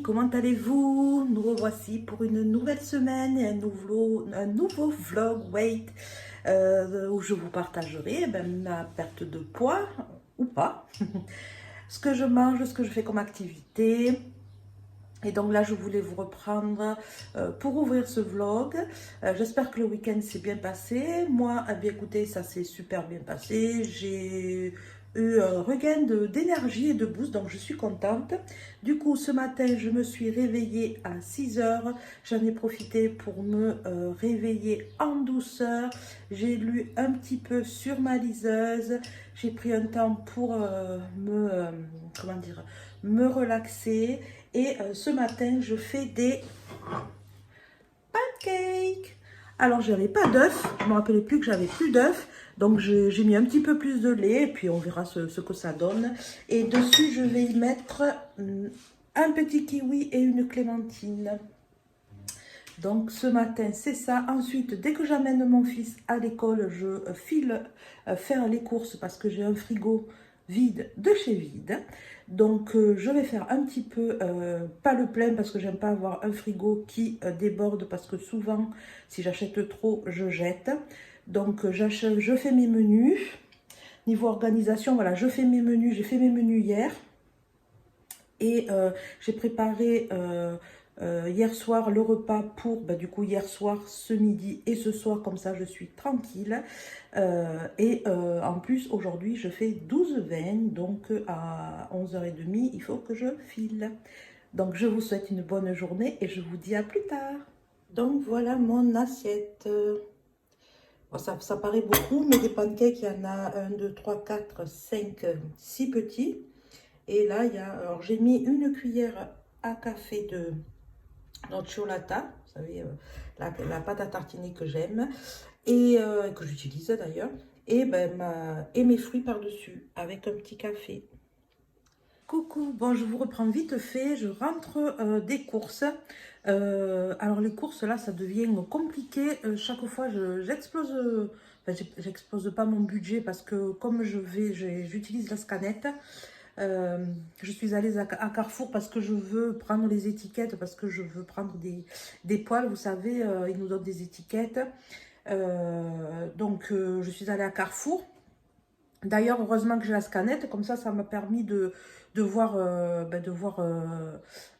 comment allez-vous? Nous revoici pour une nouvelle semaine et un nouveau vlog, où je vous partagerai ma perte de poids, ou pas, ce que je mange, ce que je fais comme activité. Et donc là, je voulais vous reprendre pour ouvrir ce vlog. J'espère que le week-end s'est bien passé. Moi, eh bien, écoutez, ça s'est super bien passé. J'ai eu un regain d'énergie et de boost, donc je suis contente. Du coup, ce matin, je me suis réveillée à 6 heures. J'en ai profité pour me réveiller en douceur. J'ai lu un petit peu sur ma liseuse. J'ai pris un temps pour me relaxer. Et ce matin, je fais des pancakes. Alors, j'avais pas d'œufs. Je ne me rappelais plus que j'avais plus d'œufs. Donc, j'ai mis un petit peu plus de lait. Et puis, on verra ce que ça donne. Et dessus, je vais y mettre un petit kiwi et une clémentine. Donc, ce matin, c'est ça. Ensuite, dès que j'amène mon fils à l'école, je file faire les courses parce que j'ai un frigo vide de chez vide. Donc, je vais faire un petit peu, pas le plein parce que j'aime pas avoir un frigo qui déborde parce que souvent, si j'achète trop, je jette. Donc, je fais mes menus. Niveau organisation, voilà, je fais mes menus. J'ai fait mes menus hier. Et j'ai préparé hier soir le repas pour, du coup, hier soir, ce midi et ce soir, comme ça, je suis tranquille. En plus, aujourd'hui, je fais 12h20, donc à 11h30, il faut que je file. Donc, je vous souhaite une bonne journée et je vous dis à plus tard. Donc, voilà mon assiette. Bon, ça paraît beaucoup, mais des pancakes, il y en a 1, 2, 3, 4, 5, 6 petits. Et là, alors j'ai mis une cuillère à café de nocciolata, vous savez, la pâte à tartiner que j'aime et que j'utilise d'ailleurs, et, et mes fruits par-dessus avec un petit café. Coucou, bon, je vous reprends vite fait, je rentre des courses. Alors les courses là, ça devient compliqué. Chaque fois, j'explose, j'explose pas mon budget parce que comme j'utilise la scanette. Je suis allée à Carrefour parce que je veux prendre les étiquettes, parce que je veux prendre des poils. Vous savez, ils nous donnent des étiquettes. Je suis allée à Carrefour. D'ailleurs, heureusement que j'ai la scanette, comme ça m'a permis de voir,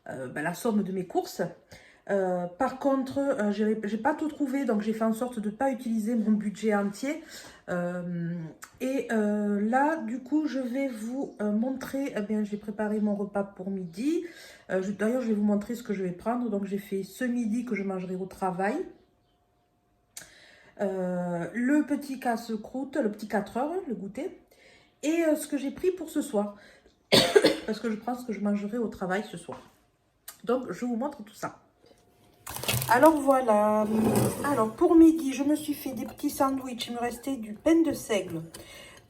la somme de mes courses. Par contre, j'ai pas tout trouvé, donc j'ai fait en sorte de ne pas utiliser mon budget entier. Là, du coup, je vais vous montrer, eh bien, j'ai préparé mon repas pour midi. D'ailleurs, je vais vous montrer ce que je vais prendre. Donc, j'ai fait ce midi que je mangerai au travail. Le petit casse-croûte, le petit 4 heures, le goûter. Et ce que j'ai pris pour ce soir. Parce que je pense que je mangerai au travail ce soir. Donc, je vous montre tout ça. Alors voilà, alors pour midi, je me suis fait des petits sandwichs, il me restait du pain de seigle.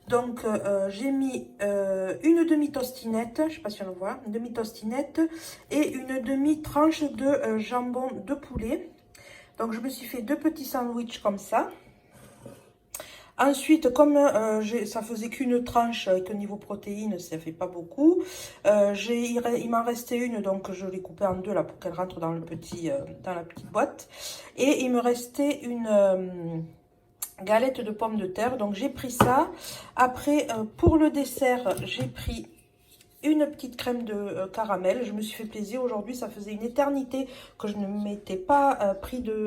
Donc j'ai mis une demi-tostinette, je ne sais pas si on le voit, une demi-tostinette et une demi-tranche de jambon de poulet. Donc je me suis fait deux petits sandwichs comme ça. Ensuite, comme ça faisait qu'une tranche avec un niveau protéines, ça ne fait pas beaucoup. Il m'en restait une, donc je l'ai coupée en deux là pour qu'elle rentre dans la petite boîte. Et il me restait une galette de pommes de terre, donc j'ai pris ça. Après, pour le dessert, j'ai pris une petite crème de caramel. Je me suis fait plaisir aujourd'hui, ça faisait une éternité que je ne m'étais pas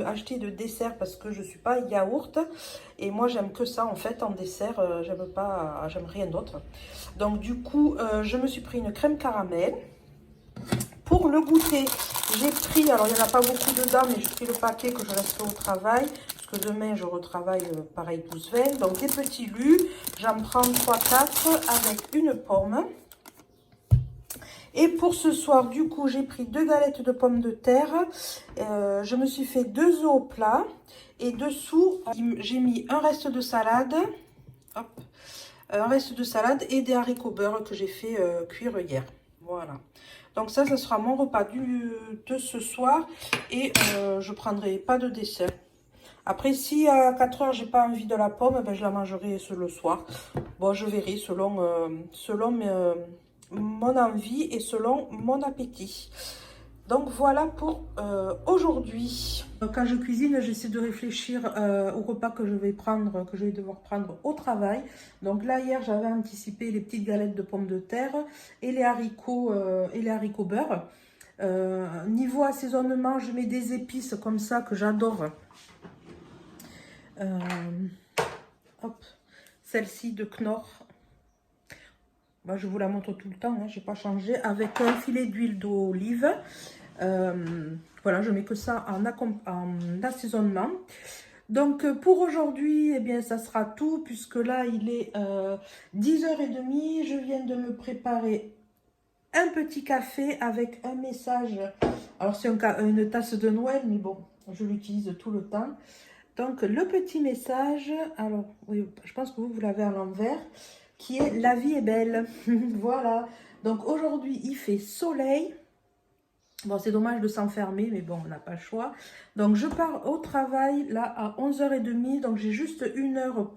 acheté de dessert parce que je ne suis pas yaourt et moi j'aime que ça en fait en dessert, j'aime rien d'autre. Donc du coup je me suis pris une crème caramel. Pour le goûter, j'ai pris, alors il n'y en a pas beaucoup dedans, mais j'ai pris le paquet que je laisserai au travail, parce que demain je retravaille pareil 12-20. Donc des petits lus, j'en prends 3-4 avec une pomme. Et pour ce soir, du coup, j'ai pris 2 galettes de pommes de terre. Je me suis fait 2 œufs au plat. Et dessous, j'ai mis un reste de salade. Hop, un reste de salade et des haricots beurre que j'ai fait cuire hier. Voilà. Donc ça sera mon repas de ce soir. Et je ne prendrai pas de dessert. Après, si à 4 heures, j'ai pas envie de la pomme, je la mangerai le soir. Bon, je verrai selon mon envie et selon mon appétit. Donc voilà pour aujourd'hui. Quand je cuisine, j'essaie de réfléchir au repas que je vais prendre, que je vais devoir prendre au travail. Donc là, hier, j'avais anticipé les petites galettes de pommes de terre et les haricots beurre. Niveau assaisonnement, je mets des épices comme ça que j'adore. Hop, celle-ci de Knorr. Moi, je vous la montre tout le temps, hein, je n'ai pas changé. Avec un filet d'huile d'olive. Voilà, je mets que ça en assaisonnement. Donc, pour aujourd'hui, eh bien, ça sera tout, puisque là, il est 10h30. Je viens de me préparer un petit café avec un message. Alors, c'est une tasse de Noël, mais bon, je l'utilise tout le temps. Donc, le petit message, alors, oui, je pense que vous l'avez à l'envers, qui est « La vie est belle ». Voilà. Donc, aujourd'hui, il fait soleil. Bon, c'est dommage de s'enfermer, mais bon, on n'a pas le choix. Donc, je pars au travail, là, à 11h30. Donc, j'ai juste 1 heure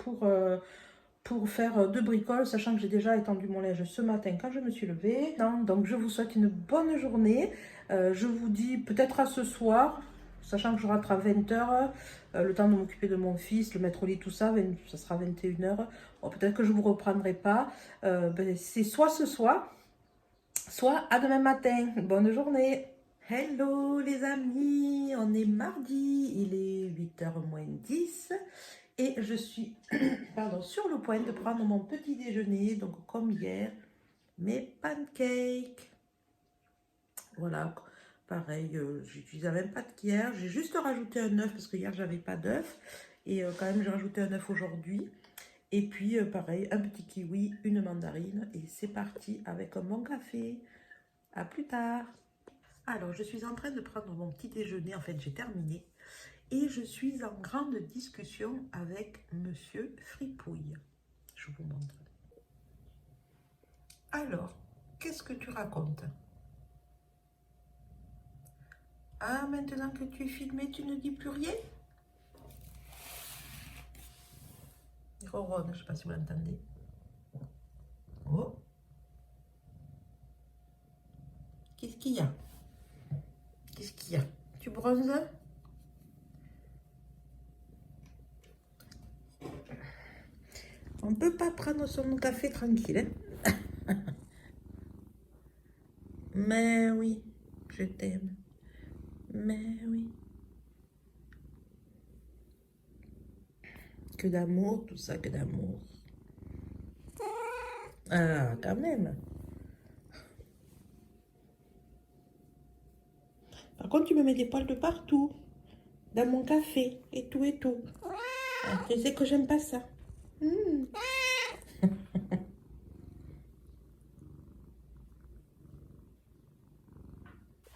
pour faire de bricoles, sachant que j'ai déjà étendu mon linge ce matin quand je me suis levée. Non, donc, je vous souhaite une bonne journée. Je vous dis peut-être à ce soir, sachant que je rentre à 20h, le temps de m'occuper de mon fils, le mettre au lit, tout ça, ça sera 21h. Bon, peut-être que je ne vous reprendrai pas. C'est soit ce soir, soit à demain matin. Bonne journée. Hello les amis, on est mardi, il est 8h moins 10 et je suis pardon, sur le point de prendre mon petit déjeuner, donc comme hier, mes pancakes. Voilà, pareil, j'utilisais la même pâte qu'hier, j'ai juste rajouté un œuf parce que hier j'avais pas d'œuf et quand même j'ai rajouté un œuf aujourd'hui. Et puis pareil, un petit kiwi, une mandarine et c'est parti avec un bon café. À plus tard. Alors, je suis en train de prendre mon petit déjeuner, en fait, j'ai terminé. Et je suis en grande discussion avec Monsieur Fripouille. Je vous montre. Alors, qu'est-ce que tu racontes? Ah, maintenant que tu es filmé, tu ne dis plus rien? Il ronronne, je ne sais pas si vous l'entendez. Oh. Qu'est-ce qu'il y a? Qu'est-ce qu'il y a? Tu bronzes? On ne peut pas prendre son café tranquille, hein? Mais oui, je t'aime. Mais oui. Que d'amour, tout ça, que d'amour. Ah, quand même. Par contre, tu me mets des poils de partout. Dans mon café, et tout, et tout. Ah, tu sais que j'aime pas ça.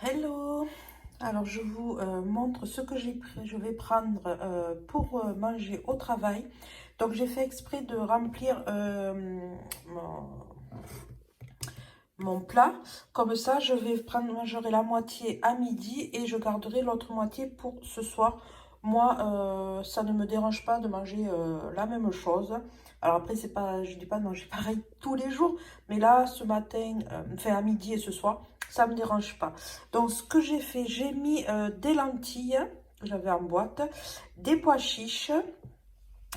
Hello. Alors, je vous montre ce que je vais prendre pour manger au travail. Donc, j'ai fait exprès de remplir mon plat. Comme ça, je vais mangerai la moitié à midi et je garderai l'autre moitié pour ce soir. Moi, ça ne me dérange pas de manger la même chose. Alors après, c'est pas, je dis pas de manger pareil tous les jours, mais là, ce matin, enfin à midi et ce soir, ça me dérange pas. Donc, ce que j'ai fait, j'ai mis des lentilles que j'avais en boîte, des pois chiches.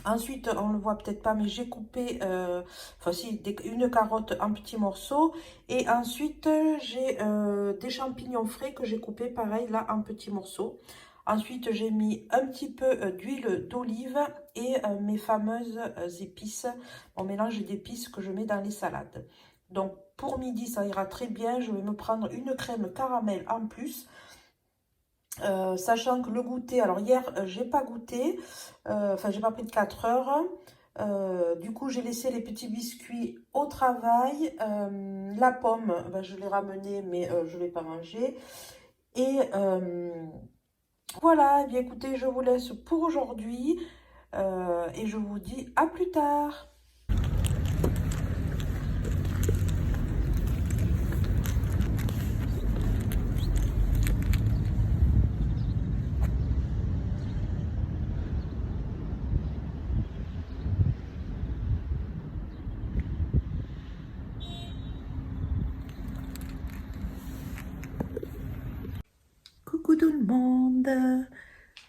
Ensuite, on ne le voit peut-être pas, mais j'ai coupé enfin, si, une carotte en petits morceaux. Et ensuite, j'ai des champignons frais que j'ai coupés pareil là en petits morceaux. Ensuite, j'ai mis un petit peu d'huile d'olive et mes fameuses épices, mon mélange d'épices que je mets dans les salades. Donc, pour midi, ça ira très bien. Je vais me prendre une crème caramel en plus. Sachant que le goûter, alors hier j'ai pas goûté, enfin j'ai pas pris de 4 heures, du coup j'ai laissé les petits biscuits au travail, la pomme ben, je l'ai ramenée mais je l'ai pas mangée et voilà, eh bien écoutez je vous laisse pour aujourd'hui et je vous dis à plus tard. tout le monde,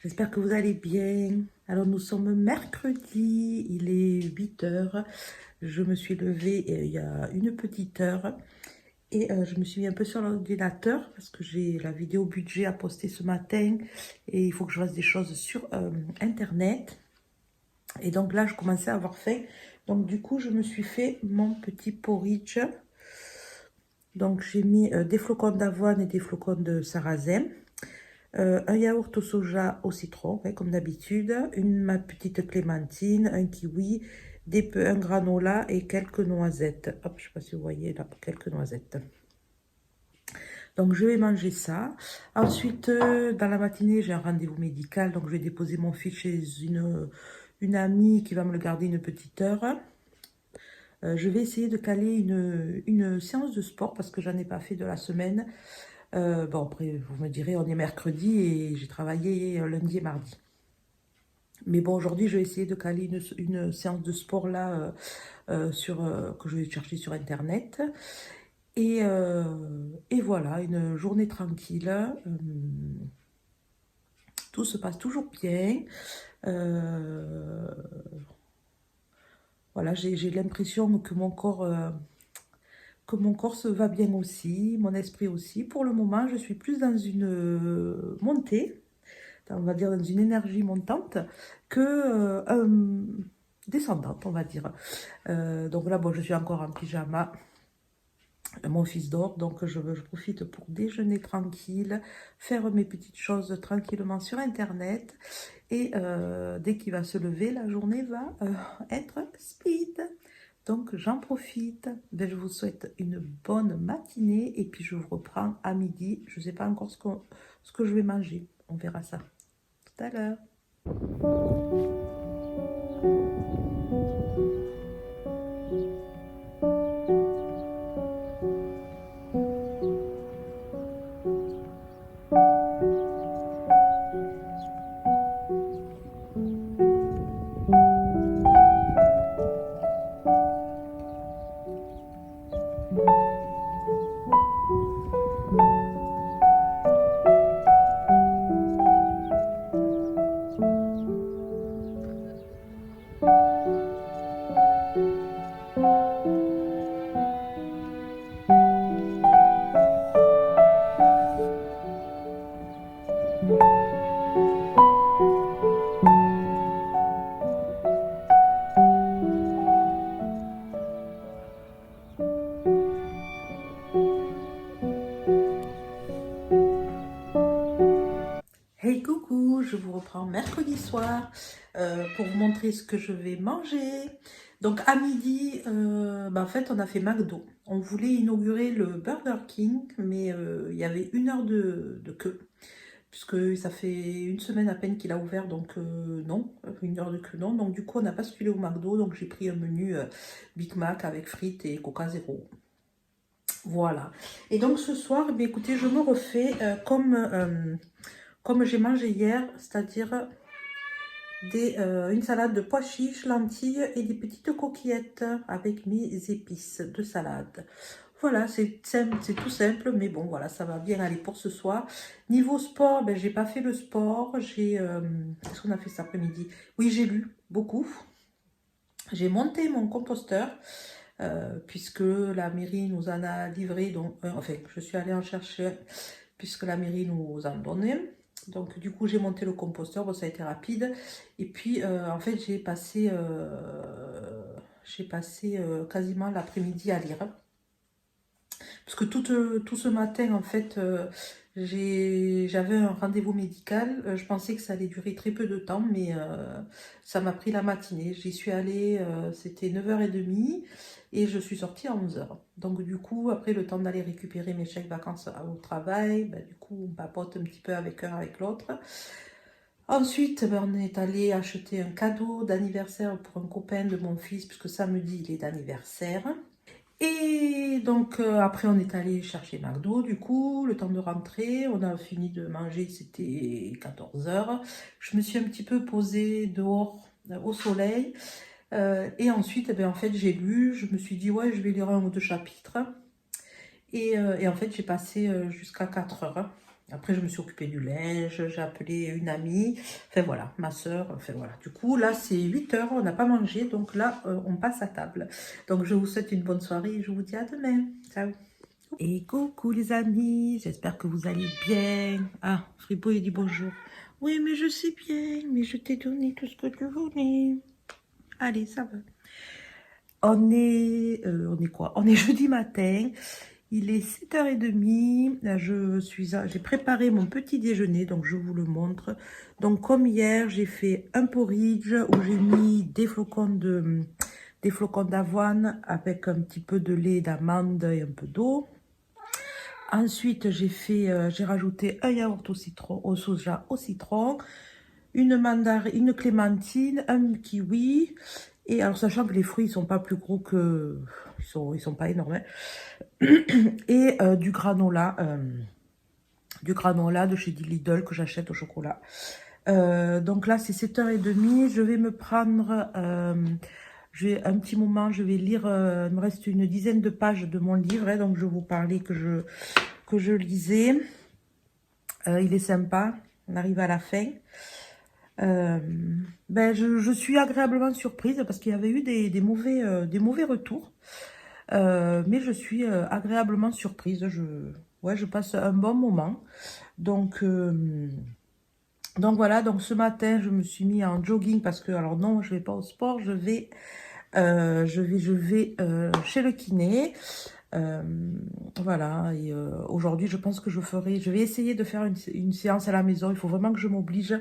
j'espère que vous allez bien. Alors nous sommes mercredi, il est 8 heures, je me suis levée il y a une petite heure et je me suis mis un peu sur l'ordinateur parce que j'ai la vidéo budget à poster ce matin et il faut que je fasse des choses sur internet. Et donc là je commençais à avoir faim, donc du coup je me suis fait mon petit porridge. Donc j'ai mis des flocons d'avoine et des flocons de sarrasin. Un yaourt au soja au citron, hein, comme d'habitude, ma petite clémentine, un kiwi, un granola et quelques noisettes. Hop, je ne sais pas si vous voyez là, quelques noisettes. Donc je vais manger ça. Ensuite, dans la matinée, j'ai un rendez-vous médical, donc je vais déposer mon fils chez une amie qui va me le garder une petite heure. Je vais essayer de caler une séance de sport parce que j'en ai pas fait de la semaine. Bon, après, vous me direz, on est mercredi et j'ai travaillé lundi et mardi. Mais bon, aujourd'hui, je vais essayer de caler une séance de sport là, que je vais chercher sur Internet. Et voilà, une journée tranquille. Tout se passe toujours bien. Voilà, j'ai l'impression que mon corps se va bien aussi, mon esprit aussi. Pour le moment, je suis plus dans une montée, on va dire dans une énergie montante, que descendante, on va dire. Donc là, bon, je suis encore en pyjama. Mon fils dort, donc je profite pour déjeuner tranquille, faire mes petites choses tranquillement sur Internet. Et dès qu'il va se lever, la journée va être speed. Donc j'en profite. Ben, je vous souhaite une bonne matinée et puis je vous reprends à midi. Je ne sais pas encore ce que je vais manger. On verra ça tout à l'heure. Hey coucou, je vous reprends mercredi soir pour vous montrer ce que je vais manger. Donc à midi, en fait on a fait McDo. On voulait inaugurer le Burger King, mais il y avait 1 heure de queue. Puisque ça fait une semaine à peine qu'il a ouvert, donc non, 1 heure de queue non. Donc du coup on a basculé au McDo, donc j'ai pris un menu Big Mac avec frites et Coca Zéro. Voilà. Et donc ce soir, eh bien, écoutez, je me refais comme j'ai mangé hier, c'est-à-dire une salade de pois chiches, lentilles et des petites coquillettes avec mes épices de salade. Voilà, c'est simple, c'est tout simple, mais bon, voilà, ça va bien aller pour ce soir. Niveau sport, ben, j'ai pas fait le sport. Qu'est-ce qu'on a fait cet après-midi? Oui, j'ai lu beaucoup. J'ai monté mon composteur, puisque la mairie nous en a livré, donc, enfin, je suis allée en chercher, puisque la mairie nous en donnait. Donc du coup j'ai monté le composteur, bon, ça a été rapide. Et puis en fait j'ai passé quasiment l'après-midi à lire. Parce que tout ce matin en fait j'avais un rendez-vous médical. Je pensais que ça allait durer très peu de temps, mais ça m'a pris la matinée. J'y suis allée, c'était 9h30 et je suis sortie à 11h. Donc du coup, après le temps d'aller récupérer mes chèques vacances au travail, ben, du coup on papote un petit peu avec un avec l'autre. Ensuite, ben, on est allé acheter un cadeau d'anniversaire pour un copain de mon fils, puisque samedi il est d'anniversaire. Et donc après on est allé chercher McDo, du coup, le temps de rentrer, on a fini de manger, c'était 14h. Je me suis un petit peu posée dehors au soleil. Et ensuite, eh bien, en fait, j'ai lu, je me suis dit, ouais, je vais lire 1 ou 2 chapitres. Et en fait, j'ai passé jusqu'à 4h. Après, je me suis occupée du linge, j'ai appelé une amie, enfin voilà, ma soeur, enfin voilà. Du coup, là, c'est 8 h, on n'a pas mangé, donc là, on passe à table. Donc, je vous souhaite une bonne soirée et je vous dis à demain. Ciao. Et coucou les amis, j'espère que vous allez bien. Ah, Fribo, il dit bonjour. Oui, mais je sais bien, mais je t'ai donné tout ce que tu voulais. Allez, ça va. On est quoi? On est jeudi matin. Il est 7h30. J'ai préparé mon petit déjeuner, donc je vous le montre. Donc comme hier, j'ai fait un porridge où j'ai mis des flocons d'avoine avec un petit peu de lait d'amande et un peu d'eau. Ensuite, j'ai rajouté un yaourt au soja au citron, une clémentine, un kiwi. Et alors, sachant que les fruits, ils sont pas plus gros que... Ils sont pas énormes. Hein. Et du granola de chez Lidl que j'achète au chocolat. Donc là, c'est 7h30. Je vais me prendre... un petit moment, je vais lire... il me reste une dizaine de pages de mon livre. Hein, donc, je vous parlais que je lisais. Il est sympa. On arrive à la fin. Je suis agréablement surprise parce qu'il y avait eu des mauvais retours. Mais je suis agréablement surprise. Je passe un bon moment. Donc voilà, donc ce matin, je me suis mis en jogging parce que, alors non, je vais pas au sport, je vais chez le kiné. Voilà, et aujourd'hui, je pense que je vais essayer de faire une séance à la maison. Il faut vraiment que je m'oblige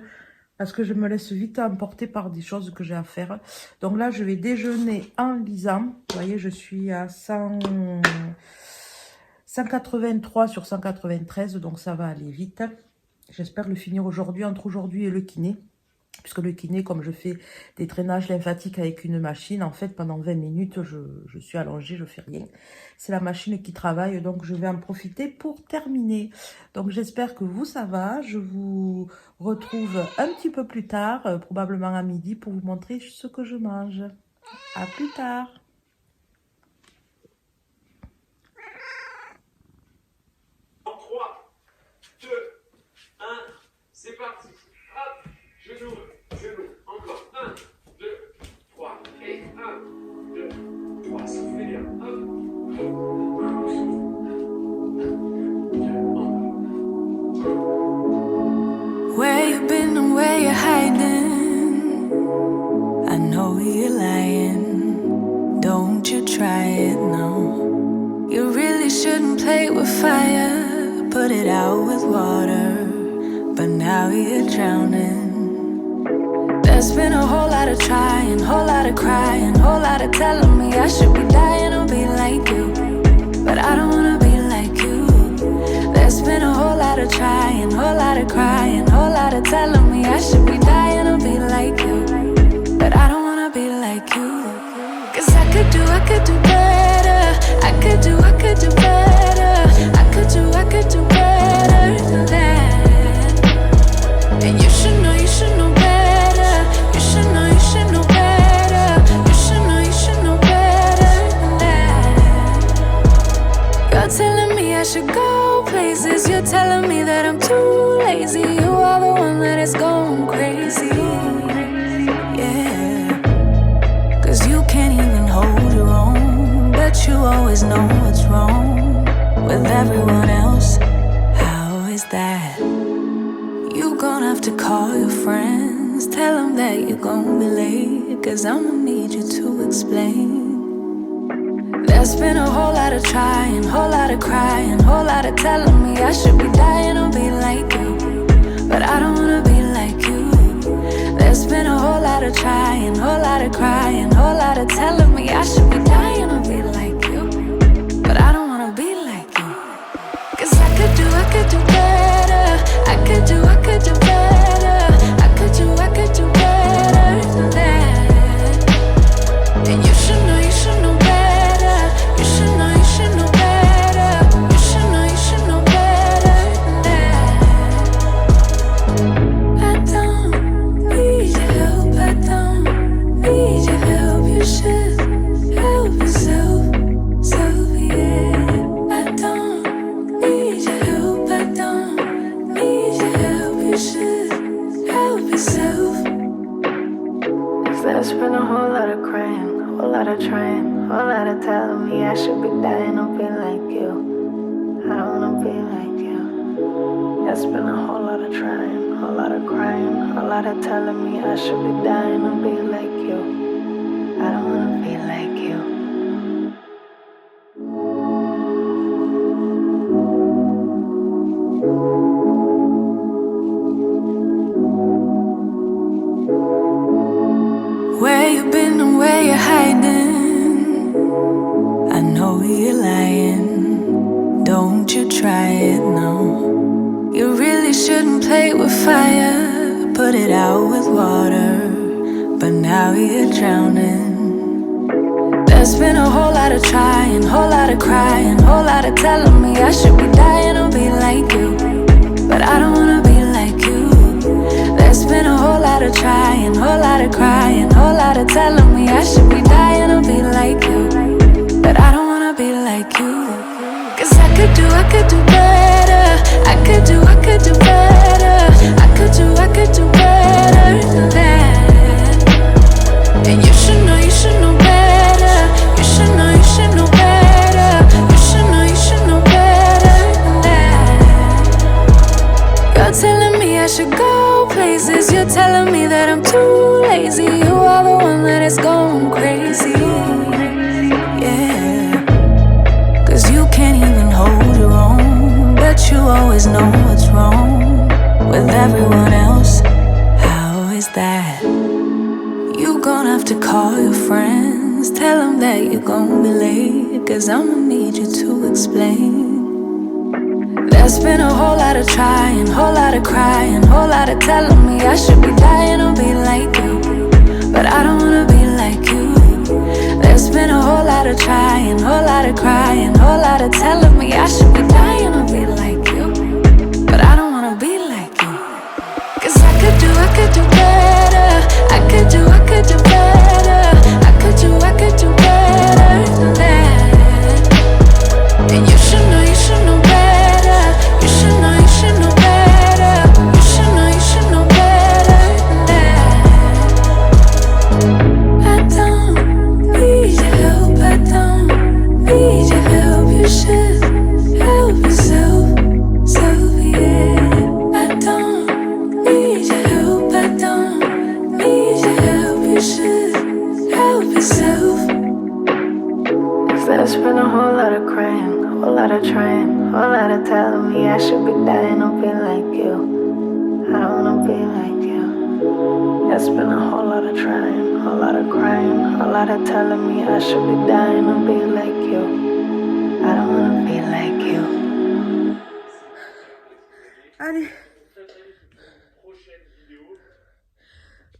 parce que je me laisse vite emporter par des choses que j'ai à faire. Donc là, je vais déjeuner en lisant. Vous voyez, je suis à 183 sur 193, donc ça va aller vite. J'espère le finir aujourd'hui, entre aujourd'hui et le kiné. Puisque le kiné, comme je fais des drainages lymphatiques avec une machine, en fait, pendant 20 minutes, je suis allongée, je fais rien. C'est la machine qui travaille, donc je vais en profiter pour terminer. Donc j'espère que vous, ça va. Je vous retrouve un petit peu plus tard, probablement à midi, pour vous montrer ce que je mange. À plus tard. En 3, 2, 1, c'est parti. Hop, genou, encore. 1, 2, 3. Et 1, 2, 3. Soufflez bien. Hop. 2, Where you been and where you hiding? I know you're lying. Don't you try it, no. You really shouldn't play with fire. Put it out with water. But now you're drowning. There's been a whole lot of trying, whole lot of crying, whole lot of telling me I should be dying or be like you. But I don't wanna be like you. There's been a whole lot of trying, whole lot of crying, whole lot of telling me I should be dying or be like you. But I don't wanna be like you. Cause I could do better. I could do better. I could do better than that. And you should know better. You should know better. You should know better than that. You're telling me I should go places. You're telling me that I'm too lazy. You are the one that is going crazy. Yeah. Cause you can't even hold your own. But you always know what's wrong with everyone else. How is that? You gonna have to call your friends. Tell them that you're gonna be late. Cause I'ma need you to explain. There's been a whole lot of trying, whole lot of crying, whole lot of telling me I should be dying or be like you. But I don't wanna be like you. There's been a whole lot of trying, whole lot of crying, whole lot of telling me I should be dying or be like you. But I don't wanna be like you. Cause I could do better. I could do better. I could do better than that. And you should know better. You should know better. You should know better than that. I don't need your help. I don't need your help. You should help. lot of trying, whole lot of telling me I should be dying to be like you. I don't wanna be like you. It's been a whole lot of trying, whole lot of crying, whole lot of telling me I should be dying to be like you. I don't wanna be like you. Where you been and where you hiding? I know you're lying. Don't you try it, no. You really shouldn't play with fire. Put it out with water. But now you're drowning. There's been a whole lot of trying, whole lot of crying, whole lot of telling me I should be dying to be like you. But I don't wanna be like you. There's been a whole lot of trying, whole lot of crying, whole lot of telling me I should be dying to be like you. But I don't wanna be like you. Cause I could do better. I could do better. I could do better than that. And you should know better. You should know better. You should know better than that. You're telling me I should go places. You're telling me that I'm too lazy. You are the one that is going crazy. Yeah. Cause you can't even hold your own. But you always know what's wrong with everyone else. How is that? You gon' have to call your friends. Tell them that you're gon' be late. Cause I'ma need you to explain. There's been a whole lot of trying, whole lot of crying, whole lot of telling me I should be dying to be like you. But I don't wanna be like you. There's been a whole lot of trying, whole lot of crying, whole lot of telling me I should be dying to be like you. But I don't wanna be like you. Cause I could do better. I could do better. I could do better than that. And you should know better. You should know better. You should know better than that. I don't need your help. I don't need your help. You should help yourself. So yeah. I don't need your help. I don't need your help. You should help yourself. There's been a whole lot of crying, whole lot of trying, whole lot of telling me I should be dying to be like you. I don't wanna be like you. There's been a whole lot of trying, whole lot of crying, whole lot of telling me I should be dying to be like you. I don't wanna be like you. Allez.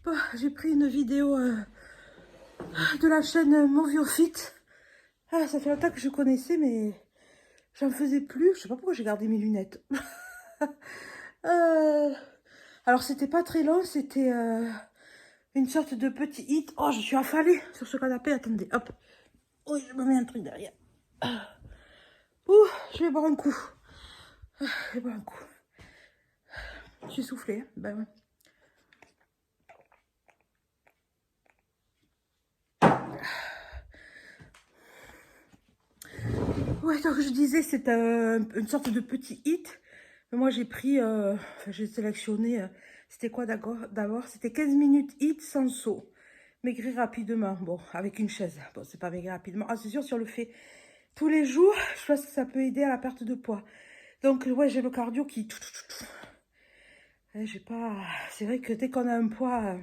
Bon, j'ai pris une vidéo de la chaîne Moviofit. Ah, ça fait longtemps que je connaissais, mais j'en faisais plus. Je sais pas pourquoi j'ai gardé mes lunettes. Alors, c'était pas très long. C'était une sorte de petit hit. Oh, je suis affalée sur ce canapé. Attendez, hop. Oui, je me mets un truc derrière. Ouh, je vais boire un coup. Je vais boire un coup. Je suis soufflée. Hein. Ben ouais. Ouais, donc je disais, c'est une sorte de petit hit. Moi, j'ai pris, j'ai sélectionné, c'était quoi d'abord? C'était 15 minutes hit sans saut. Maigrir rapidement, bon, avec une chaise. Bon, c'est pas maigrir rapidement. Ah, c'est sûr, si on le fait tous les jours, je pense que ça peut aider à la perte de poids. Donc, ouais, j'ai le cardio qui... J'ai pas... C'est vrai que dès qu'on a un poids,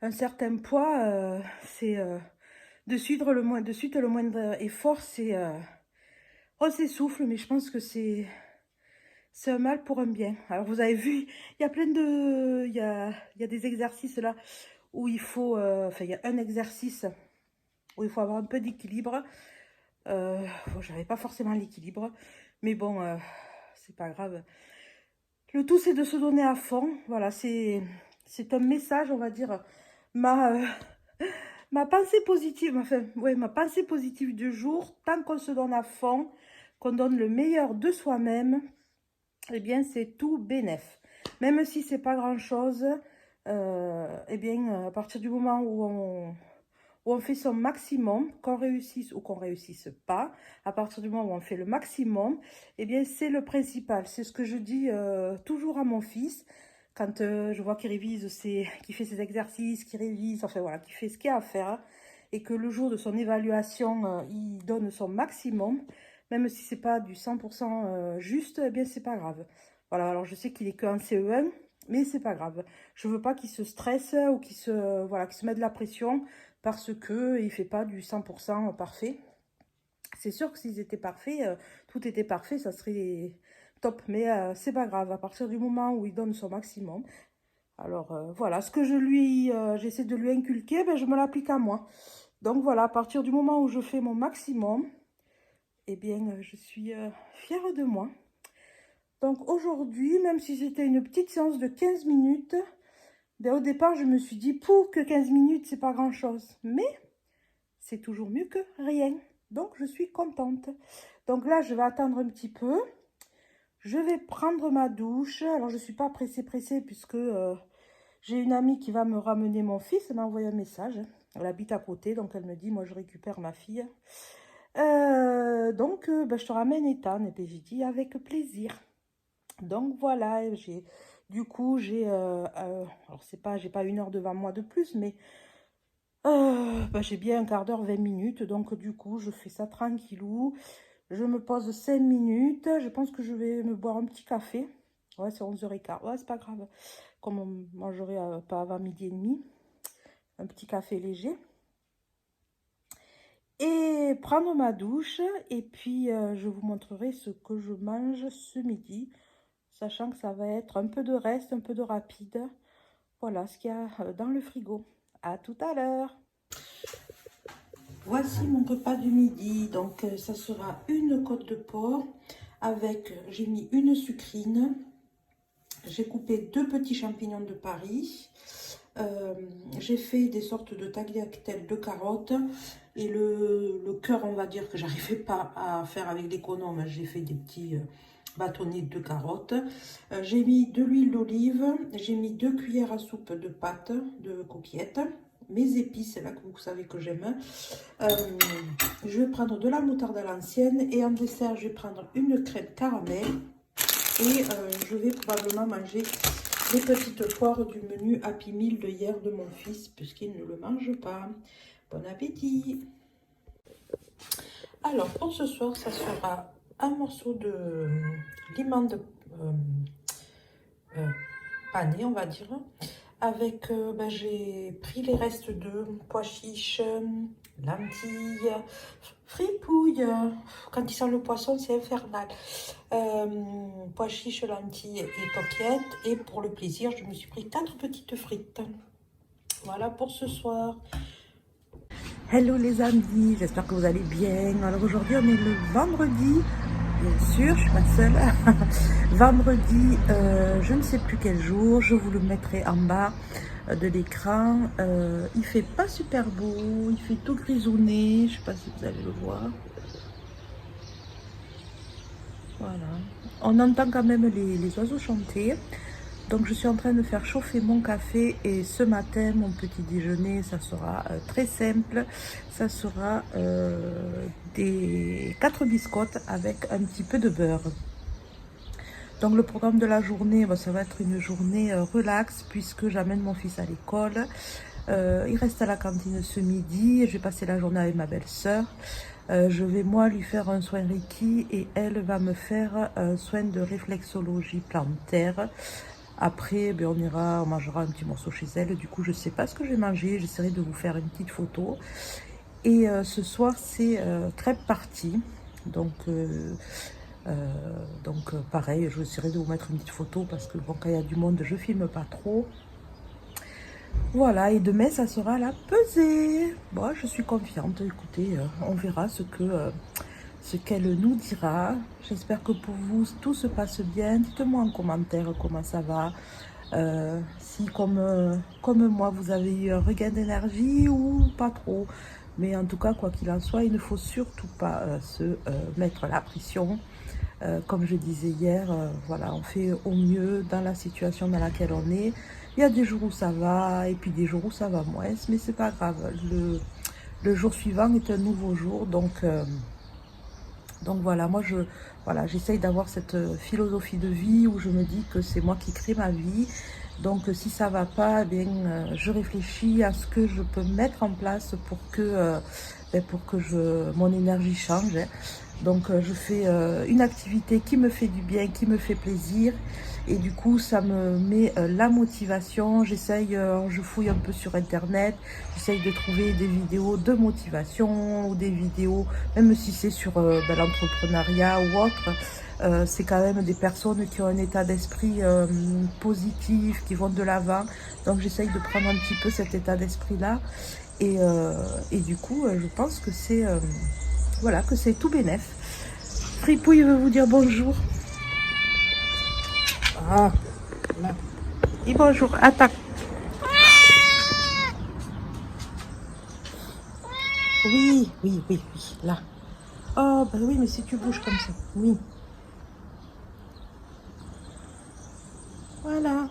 un certain poids, c'est... de suite le moindre effort, c'est... on s'essouffle, mais je pense que c'est un mal pour un bien. Alors, vous avez vu, il y a plein de... Il y a des exercices là où il faut... Enfin, il y a un exercice où il faut avoir un peu d'équilibre. Bon, j'avais pas forcément l'équilibre, mais bon, c'est pas grave. Le tout, c'est de se donner à fond. Voilà, c'est un message, on va dire, ma pensée positive, enfin, ouais, ma pensée positive du jour. Tant qu'on se donne à fond, qu'on donne le meilleur de soi-même, eh bien, c'est tout bénef. Même si c'est pas grand-chose, eh bien, à partir du moment où où on fait son maximum, qu'on réussisse ou qu'on réussisse pas, à partir du moment où on fait le maximum, eh bien c'est le principal. C'est ce que je dis toujours à mon fils, quand je vois qu'il révise, qu'il fait ses exercices, qu'il révise, enfin voilà, qu'il fait ce qu'il y a à faire, et que le jour de son évaluation, il donne son maximum, même si c'est pas du 100% juste, eh bien c'est pas grave. Voilà, alors je sais qu'il est qu'en CE1, mais c'est pas grave. Je veux pas qu'il se stresse ou qu'il se mette de la pression parce que il fait pas du 100% parfait. C'est sûr que s'ils étaient parfaits, tout était parfait, ça serait top. Mais c'est pas grave, à partir du moment où il donne son maximum. Alors voilà, ce que j'essaie de lui inculquer, ben, je me l'applique à moi. Donc voilà, à partir du moment où je fais mon maximum, eh bien je suis fière de moi. Donc aujourd'hui, même si c'était une petite séance de 15 minutes, ben, au départ je me suis dit, pour que 15 minutes, c'est pas grand chose. Mais c'est toujours mieux que rien. Donc je suis contente. Donc là, je vais attendre un petit peu. Je vais prendre ma douche. Alors je ne suis pas pressée puisque j'ai une amie qui va me ramener mon fils. Elle m'a envoyé un message. Elle habite à côté, donc elle me dit, moi je récupère ma fille. Donc ben, je te ramène Ethan. Et puis j'ai dit avec plaisir. Donc voilà, du coup j'ai alors c'est pas, j'ai pas 1 heure devant moi de plus, mais ben, j'ai bien un quart d'heure, 20 minutes. Donc du coup je fais ça tranquillou. Je me pose 5 minutes. Je pense que je vais me boire un petit café. Ouais, c'est 11h15. Ouais, c'est pas grave. Comme on mangerait pas avant 12h30. Un petit café léger. Et prendre ma douche. Et puis, je vous montrerai ce que je mange ce midi. Sachant que ça va être un peu de reste, un peu de rapide. Voilà ce qu'il y a dans le frigo. À tout à l'heure. Voici mon repas du midi. Donc, ça sera une côte de porc avec, j'ai mis une sucrine. J'ai coupé 2 petits champignons de Paris. J'ai fait des sortes de tagliatelles de carottes. Et le cœur, on va dire que j'arrivais pas à faire avec l'économe. J'ai fait des petits bâtonnets de carottes. J'ai mis de l'huile d'olive. J'ai mis 2 cuillères à soupe de pâte de coquillettes. Mes épices, c'est là que vous savez que j'aime. Je vais prendre de la moutarde à l'ancienne. Et en dessert, je vais prendre une crème caramel. Et je vais probablement manger les petites poires du menu Happy Meal de hier de mon fils, puisqu'il ne le mange pas. Bon appétit! Alors, pour ce soir, ça sera un morceau de limande pané, on va dire. Avec, ben, j'ai pris les restes de pois chiches, lentilles, fripouilles. Quand il sent le poisson, c'est infernal. Pois chiches, lentilles et coquillettes. Et pour le plaisir, je me suis pris 4 petites frites. Voilà pour ce soir. Hello les amis, j'espère que vous allez bien. Alors aujourd'hui, on est le vendredi. Bien sûr, je suis pas seule. Vendredi, je ne sais plus quel jour, je vous le mettrai en bas de l'écran. Il fait pas super beau, il fait tout grisonné, je sais pas si vous allez le voir. Voilà, on entend quand même les oiseaux chanter. Donc je suis en train de faire chauffer mon café et ce matin, mon petit déjeuner, ça sera très simple. Ça sera des 4 biscottes avec un petit peu de beurre. Donc le programme de la journée, bah, ça va être une journée relax puisque j'amène mon fils à l'école. Il reste à la cantine ce midi et je vais passer la journée avec ma belle-sœur. Je vais moi lui faire un soin Reiki et elle va me faire un soin de réflexologie plantaire. Après, ben, on mangera un petit morceau chez elle. Du coup, je ne sais pas ce que je vais manger. J'essaierai de vous faire une petite photo. Et ce soir, c'est crêpe party. Donc pareil, je essaierai de vous mettre une petite photo parce que bon, quand il y a du monde, je ne filme pas trop. Voilà, et demain, ça sera la pesée. Bon, je suis confiante. Écoutez, on verra ce qu'elle nous dira. J'espère que pour vous, tout se passe bien. Dites-moi en commentaire comment ça va. Si, comme moi, vous avez eu un regain d'énergie ou pas trop. Mais en tout cas, quoi qu'il en soit, il ne faut surtout pas se mettre la pression. Comme je disais hier, voilà, on fait au mieux dans la situation dans laquelle on est. Il y a des jours où ça va et puis des jours où ça va moins, mais c'est pas grave. le jour suivant est un nouveau jour. Donc voilà, moi voilà, j'essaye d'avoir cette philosophie de vie où je me dis que c'est moi qui crée ma vie. Donc si ça va pas, eh bien, je réfléchis à ce que je peux mettre en place pour que, mon énergie change. Hein. Donc je fais une activité qui me fait du bien, qui me fait plaisir. Et du coup, ça me met la motivation. J'essaye, je fouille un peu sur Internet. J'essaye de trouver des vidéos de motivation ou des vidéos, même si c'est sur l'entrepreneuriat ou autre. C'est quand même des personnes qui ont un état d'esprit positif, qui vont de l'avant. Donc j'essaye de prendre un petit peu cet état d'esprit-là. Et du coup, je pense que c'est voilà, que c'est tout bénef. Fripouille veut vous dire bonjour. Ah, là. Et bonjour, attaque. Oui, oui, oui, oui, là. Oh, bah oui, mais si tu bouges comme ça, oui. Voilà.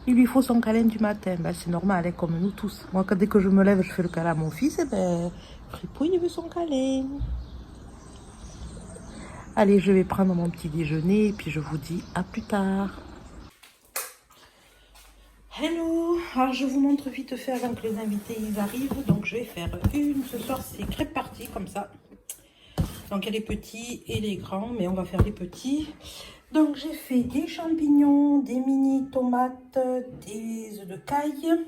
Il lui faut son câlin du matin. Ben, c'est normal, hein, comme nous tous. Moi, dès que je me lève, je fais le câlin à mon fils. Et ben, Fripouille, il veut son câlin. Allez, je vais prendre mon petit déjeuner et puis je vous dis à plus tard. Hello. Alors, je vous montre vite fait avant que les invités ils arrivent. Donc, je vais faire une. Ce soir, c'est crêpes parties comme ça. Donc, il y a les petits et les grands, mais on va faire les petits. Donc, j'ai fait des champignons, des mini tomates, des œufs de caille.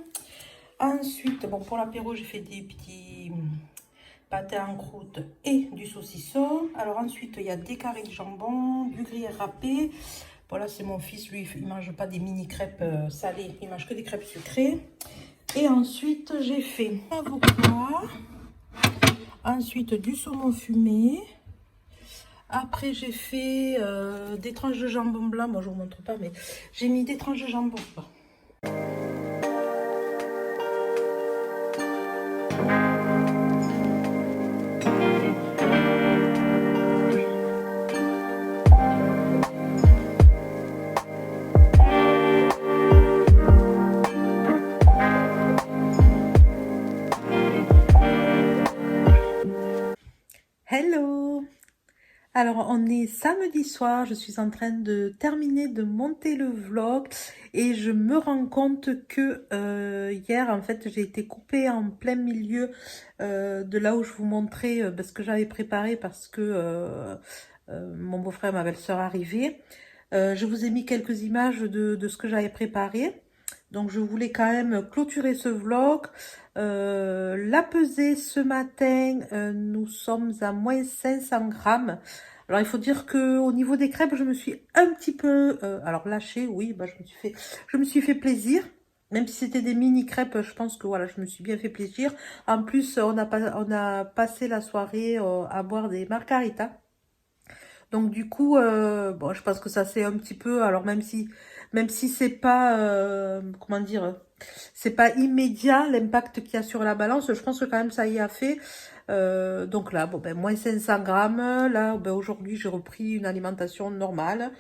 Ensuite, bon, pour l'apéro, j'ai fait des petits pâtés en croûte et du saucisson. Alors, ensuite, il y a des carrés de jambon, du gruyère râpé. Voilà, c'est mon fils, lui, il ne mange pas des mini crêpes salées, il mange que des crêpes sucrées. Et ensuite, j'ai fait avocat. Ensuite, du saumon fumé. Après, j'ai fait des tranches de jambon blanc. Moi, je ne vous montre pas, mais j'ai mis des tranches de jambon blanc. Hello! Alors, on est samedi soir, je suis en train de terminer de monter le vlog et je me rends compte que hier, en fait, j'ai été coupée en plein milieu de là où je vous montrais ce que j'avais préparé parce que mon beau-frère et ma belle-sœur arrivaient. Je vous ai mis quelques images de ce que j'avais préparé. Donc, je voulais quand même clôturer ce vlog. La pesée ce matin, nous sommes à moins 500 grammes. Alors, il faut dire que au niveau des crêpes, je me suis un petit peu alors lâchée. Oui, bah, je me suis fait plaisir. Même si c'était des mini crêpes, je pense que voilà, je me suis bien fait plaisir. En plus, on a passé la soirée à boire des margaritas. Donc du coup, bon, je pense que ça c'est un petit peu, alors même si c'est pas, comment dire, c'est pas immédiat l'impact qu'il y a sur la balance, je pense que quand même ça y a fait. Donc là, bon ben moins 500 grammes. Là, ben, aujourd'hui j'ai repris une alimentation normale.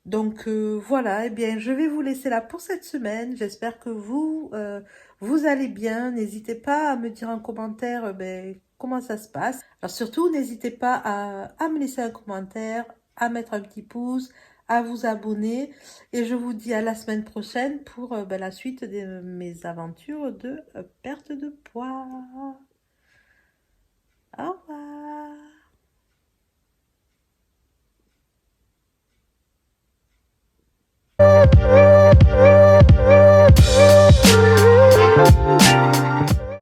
Donc voilà, eh bien je vais vous laisser là pour cette semaine. J'espère que vous allez bien. N'hésitez pas à me dire en commentaire comment ça se passe. Alors surtout, n'hésitez pas à me laisser un commentaire, à mettre un petit pouce, à vous abonner. Et je vous dis à la semaine prochaine pour la suite de mes aventures de perte de poids. Au revoir.